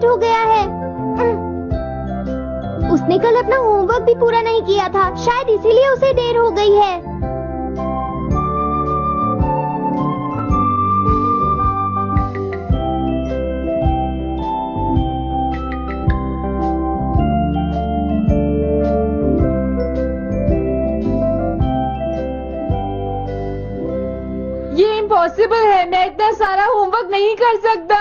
Late हो गया है। उसने कल अपना होमवर्क भी पूरा नहीं किया था, शायद इसीलिए उसे देर हो गई है। ये इम्पॉसिबल है, मैं इतना सारा होमवर्क नहीं कर सकता।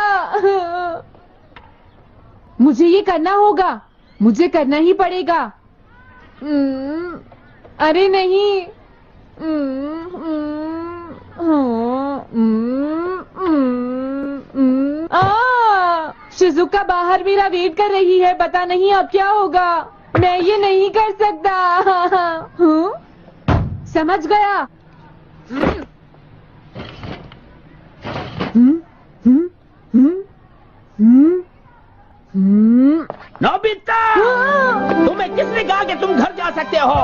मुझे ये करना होगा, मुझे करना ही पड़ेगा। अरे नहीं। शिजुका बाहर मेरा वेट कर रही है, पता नहीं अब क्या होगा। मैं ये नहीं कर सकता। समझ गया। नोबिता, तुम्हें किसने कहा कि तुम घर जा सकते हो?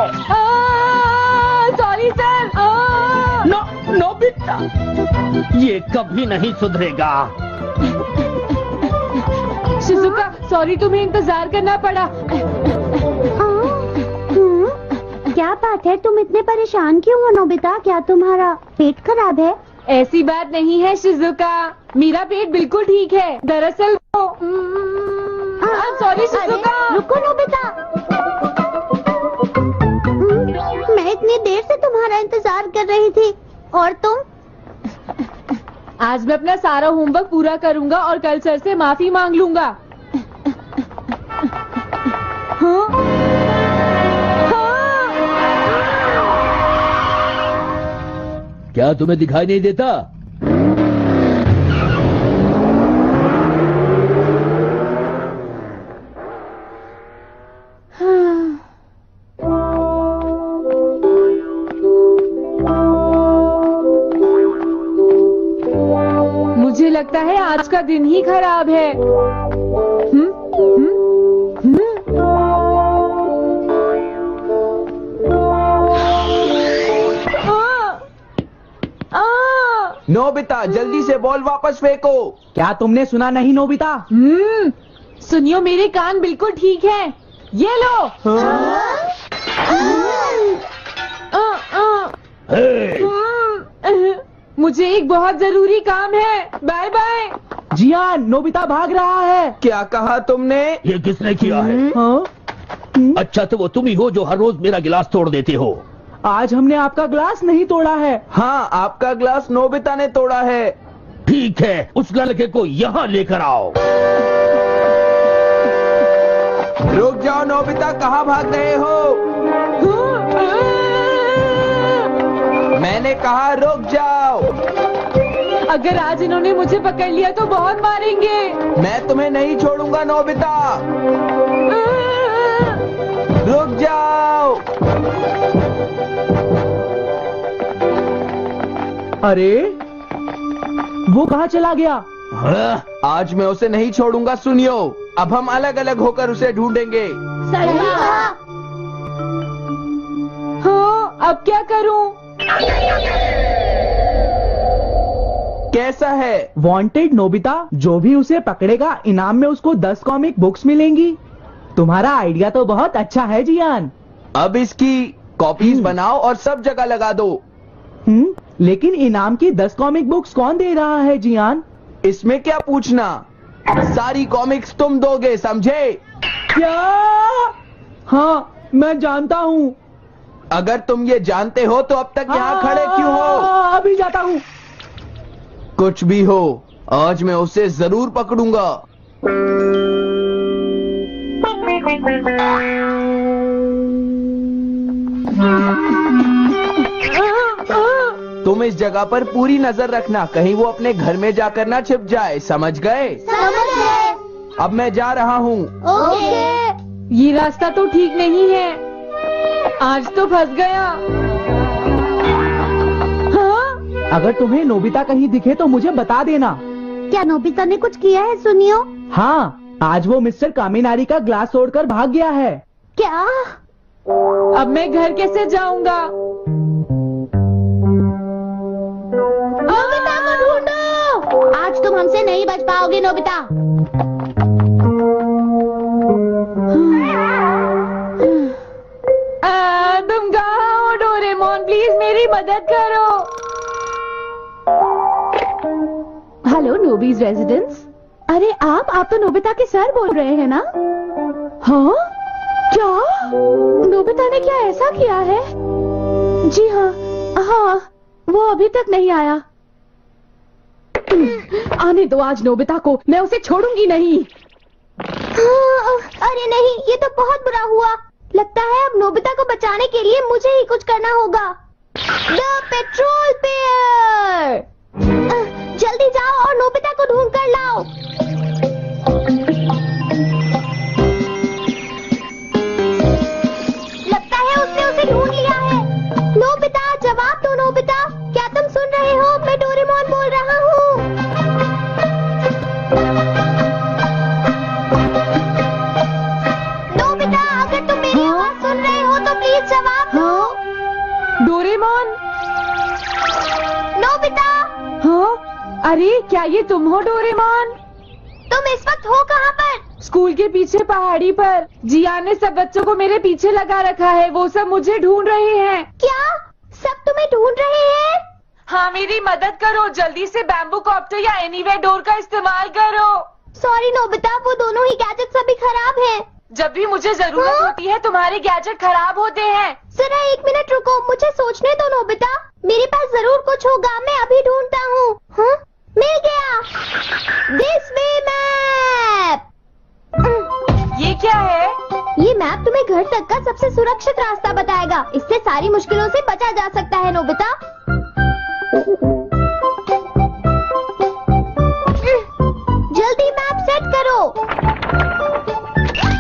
Sorry sir. नोबिता, ये कभी नहीं सुधरेगा। शिजुका, सॉरी तुम्हें इंतजार करना पड़ा। क्या बात है, तुम इतने परेशान क्यों हो नोबिता? क्या तुम्हारा पेट खराब है? ऐसी बात नहीं है शिजुका, मेरा पेट बिल्कुल ठीक है। दरअसल सॉरी शिजुका। रुको नोबिता, मैं इतनी देर से तुम्हारा इंतजार कर रही थी, और तुम? आज मैं अपना सारा होमवर्क पूरा करूंगा और कल सर से माफी मांग लूंगा। हाँ? हाँ? क्या तुम्हें दिखाई नहीं देता? मुझे लगता है आज का दिन ही खराब है। नोबिता, जल्दी से बॉल वापस फेंको। क्या तुमने सुना नहीं नोबिता? सुनियो, मेरे कान बिल्कुल ठीक हैं। ये लो। मुझे एक बहुत जरूरी काम है। Bye bye. जियान, नोबिता भाग रहा है। क्या कहा तुमने? ये किसने किया है? अच्छा, तो वो तुम ही हो जो हर रोज मेरा गिलास तोड़ देते हो। आज हमने आपका ग्लास नहीं तोड़ा है। हाँ, आपका ग्लास नोबिता ने तोड़ा है। ठीक है, उस लड़के को यहाँ लेकर आओ। रुक जाओ नोबिता, कहाँ भाग रहे हो? मैंने कहा रुक जाओ। अगर आज इन्होंने मुझे पकड़ लिया तो बहुत मारेंगे। मैं तुम्हें नहीं छोड़ूंगा नोबिता। रुक जाओ। अरे, वो कहाँ चला गया? आज मैं उसे नहीं छोड़ूंगा। सुनियो, अब हम अलग अलग होकर उसे ढूंढेंगे। हाँ, अब क्या करूं? कैसा है? वांटेड नोबिता, जो भी उसे पकड़ेगा इनाम में उसको 10 कॉमिक बुक्स मिलेंगी। तुम्हारा आइडिया तो बहुत अच्छा है जियान। अब इसकी कॉपीज बनाओ और सब जगह लगा दो। लेकिन इनाम की 10 कॉमिक बुक्स कौन दे रहा है जियान? इसमें क्या पूछना, सारी कॉमिक्स तुम दोगे, समझे? क्या? हाँ, मैं जानता हूँ। अगर तुम ये जानते हो तो अब तक यहाँ खड़े क्यों हो? अभी जाता हूँ। कुछ भी हो, आज मैं उसे जरूर पकड़ूंगा। तुम इस जगह पर पूरी नजर रखना, कहीं वो अपने घर में जाकर ना छिप जाए, समझ गए? समझ गए। अब मैं जा रहा हूँ। ओके। ये रास्ता तो ठीक नहीं है, आज तो फंस गया। हाँ? अगर तुम्हें नोबिता कहीं दिखे तो मुझे बता देना। क्या नोबिता ने कुछ किया है? सुनियो। हाँ, आज वो मिस्टर कामिनारी का ग्लास तोड़कर भाग गया है। क्या? अब मैं घर कैसे जाऊंगा? नोबिता को ढूंढो। आज तुम हमसे नहीं बच पाओगे नोबिता। मेरी मदद करो। Hello Nobi's residence. अरे आप तो नोबिता के सर बोल रहे हैं ना? हाँ क्या? नोबिता ने क्या ऐसा किया है? जी हाँ, वो अभी तक नहीं आया। आने दो आज नोबिता को, मैं उसे छोड़ूंगी नहीं। अरे नहीं, ये तो बहुत बुरा हुआ। लगता है अब नोबिता को बचाने के लिए मुझे ही कुछ करना होगा। द पेट्रोल पेयर, जल्दी जाओ और नोबिता को ढूंढ कर लाओ। लगता है उसने उसे ढूंढ लिया है। नोबिता, जवाब दो नोबिता, क्या तुम सुन रहे हो? मैं डोरेमोन बोल रहा हूँ। नोबिता, अगर तुम मेरी आवाज सुन रहे हो तो प्लीज जवाब दो। डोरेमोन। नोबिता, हाँ, अरे क्या ये तुम हो डोरेमोन? तुम इस वक्त हो कहाँ पर? स्कूल के पीछे पहाड़ी पर। जियान ने सब बच्चों को मेरे पीछे लगा रखा है, वो सब मुझे ढूंढ रहे हैं। क्या सब तुम्हें ढूंढ रहे हैं? हाँ, मेरी मदद करो, जल्दी से बैम्बू कॉप्टर या एनीवेयर डोर का इस्तेमाल करो। सॉरी नोबिता, वो दोनों ही गैजेट्स अभी खराब हैं। जब भी मुझे जरूरत हाँ? होती है तुम्हारे गैजेट खराब होते हैं। जरा एक मिनट रुको, मुझे सोचने दो नोबिता। मेरे पास जरूर कुछ होगा, मैं अभी ढूंढता हूँ। हाँ? मिल गया। This way map. ये क्या है? ये मैप तुम्हें घर तक का सबसे सुरक्षित रास्ता बताएगा। इससे सारी मुश्किलों से बचा जा सकता है नोबिता। जल्दी मैप सेट करो।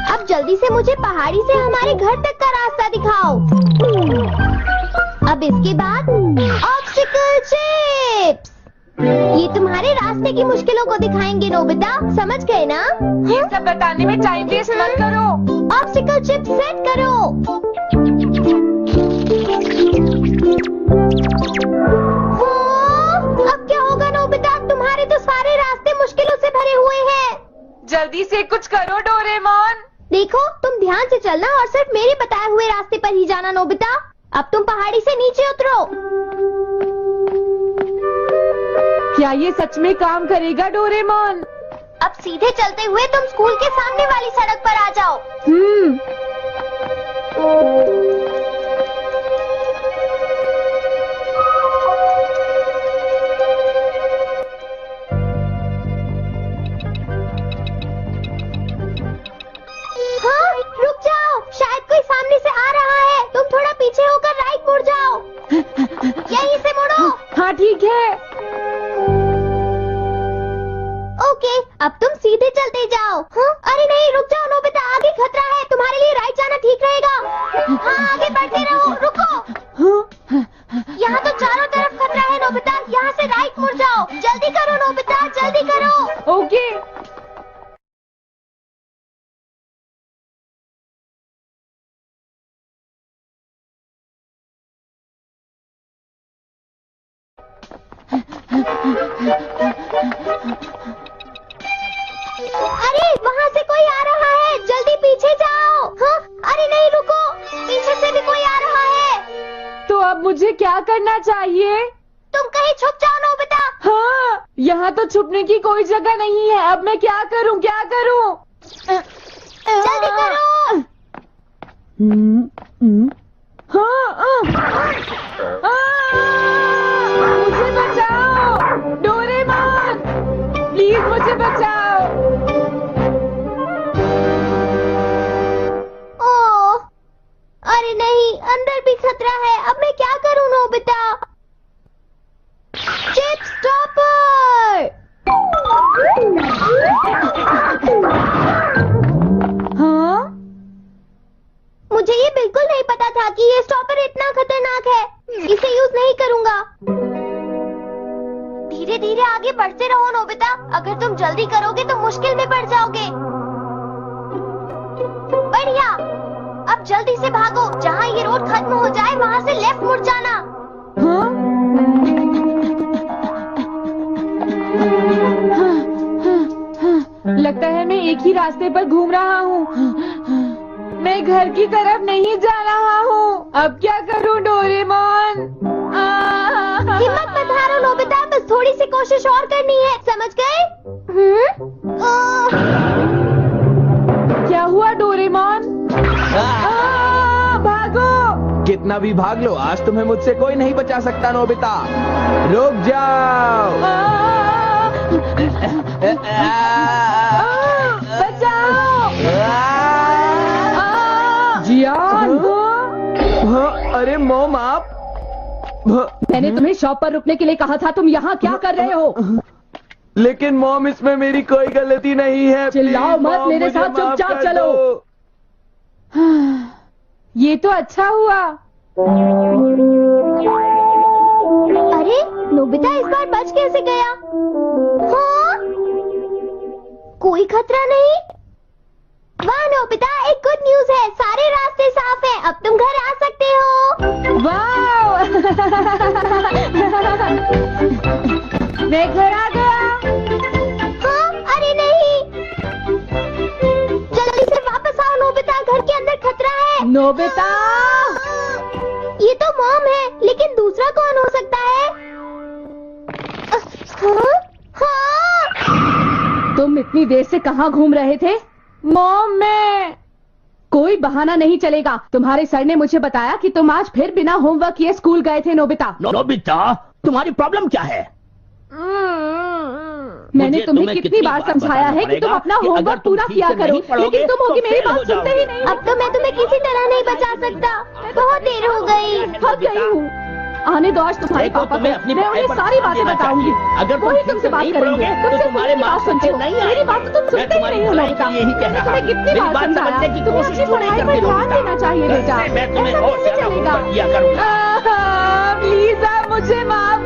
अब जल्दी से मुझे पहाड़ी से हमारे घर तक का रास्ता दिखाओ। अब इसके बाद ऑब्स्टिकल चिप्स, ये तुम्हारे रास्ते की मुश्किलों को दिखाएंगे नोबिता, समझ गए ना? ये सब बताने में टाइम वेस्ट मत करो। ऑब्स्टिकल चिप्स सेट करो। अब क्या होगा नोबिता? तुम्हारे तो सारे रास्ते मुश्किलों से भरे हुए हैं। जल्दी से कुछ करो डोरेमोन। देखो, तुम ध्यान से चलना और सिर्फ मेरे बताए हुए रास्ते पर ही जाना नोबिता। अब तुम पहाड़ी से नीचे उतरो। क्या ये सच में काम करेगा डोरेमोन? अब सीधे चलते हुए तुम स्कूल के सामने वाली सड़क पर आ जाओ। हाँ, रुक जाओ, शायद कोई सामने से आ रहा है। तुम थोड़ा पीछे होकर राइट मुड़ जाओ। यहीं से मुड़ो। हाँ ठीक है। ओके, अब तुम सीधे चलते जाओ। हाँ? अरे नहीं, रुक जाओ नोबिता, आगे खतरा है। तुम्हारे लिए राइट जाना ठीक रहेगा। हाँ, आगे बढ़ते रहो। रुको, यहाँ तो चारों तरफ खतरा है नोबिता, यहाँ से राइट मुड़ जाओ। जल्दी करो नोबिता, जल्दी करो। ओके। अरे वहाँ से कोई आ रहा है, जल्दी पीछे जाओ। हाँ? अरे नहीं, रुको, पीछे से भी कोई आ रहा है। तो अब मुझे क्या करना चाहिए? तुम कहीं छुप जाओ नोबिता। हाँ, यहाँ तो छुपने की कोई जगह नहीं है। अब मैं क्या करूँ, क्या करूँ? जल्दी करो। मुझे बचाओ डोरेमोन, प्लीज मुझे बचाओ। ओह, अरे नहीं, अंदर भी खतरा है। अब मैं क्या करूं नोबिता? Chip stopper. हाँ? मुझे ये बिल्कुल नहीं पता था कि ये स्टॉपर इतना खतरनाक है। इसे यूज नहीं करूंगा। धीरे धीरे आगे बढ़ते रहो नोबिता, अगर तुम जल्दी करोगे तो मुश्किल में पड़ जाओगे। बढ़िया, अब जल्दी से भागो। जहाँ ये रोड खत्म हो जाए वहाँ से लेफ्ट मुड़ जाना। हाँ? लगता है मैं एक ही रास्ते पर घूम रहा हूँ। मैं घर की तरफ नहीं जा रहा हूँ। अब क्या करूँ डोरेमोन? कोशिश और करनी है, समझ गए? क्या हुआ डोरेमोन? भागो! कितना भी भाग लो, आज तुम्हें मुझसे कोई नहीं बचा सकता नोबिता। रुक जाओ। बचाओ! जियान! अरे मॉम आप। मैंने तुम्हें शॉप पर रुकने के लिए कहा था, तुम यहाँ क्या कर रहे हो? लेकिन मॉम इसमें मेरी कोई गलती नहीं है। चिल्लाओ प्लीज, मत, मॉम, मेरे मुझे साथ माफ चुपचाप कर चलो। दो। ये तो अच्छा हुआ। अरे नोबिता इस बार बच कैसे गया? हाँ? कोई खतरा नहीं? वाह नोबिता, एक गुड न्यूज है, सारे रास्ते साफ हैं, अब तुम घर आ सकते हो। वाओ! मैं घर आ गया। हाँ? अरे नहीं, जल्दी से वापस आओ नोबिता, घर के अंदर खतरा है। नोबिता! ये तो मॉम है, लेकिन दूसरा कौन हो सकता है? हाँ? हाँ? तुम इतनी देर से कहाँ घूम रहे थे? मॉम, मैं कोई बहाना नहीं चलेगा। तुम्हारे सर ने मुझे बताया कि तुम आज फिर बिना होमवर्क किए स्कूल गए थे नोबिता। नोबिता, तुम्हारी प्रॉब्लम क्या है? मैंने तुम्हें कितनी बार समझाया है कि तुम अपना होमवर्क पूरा किया करो, लेकिन तुम होगी मेरी बात सुनते ही नहीं। अब तो मैं तुम्हें किसी तरह नहीं बचा सकता, बहुत देर हो गई। थक गई हूँ। आने दो आज तुम्हारे देखो, पापा को, तुम्हें अपनी मैं पढ़ाई उन्हें पर सारी ध्यान बातें देना बताऊंगी। चाहिए। अगर तुम वही ठीक तुमसे से बात नहीं करेंगे, पढ़ोगे, तो तुमसे तुम्हारे मेरी बात मार्क्स सुनते अच्छे हो। नहीं मेरी आएंगे। बात तो तुम मैं सुनते ही तुम्हारी नहीं हो भलाई नोबिता। के लिए ही कह मैंने रहा तुम्हें हूँ। कितनी मेरी बार बात समझाया समझने की तुम्हें कोशिश अपनी क्यों नहीं पढ़ाई पर करती ध्यान नोबिता? देना चाहिए बेटा। मैं तुम्हें ऐसा और कैसे ज्यादा चलेगा? होमवर्क दिया करूंगा। प्लीज आप मुझे माफ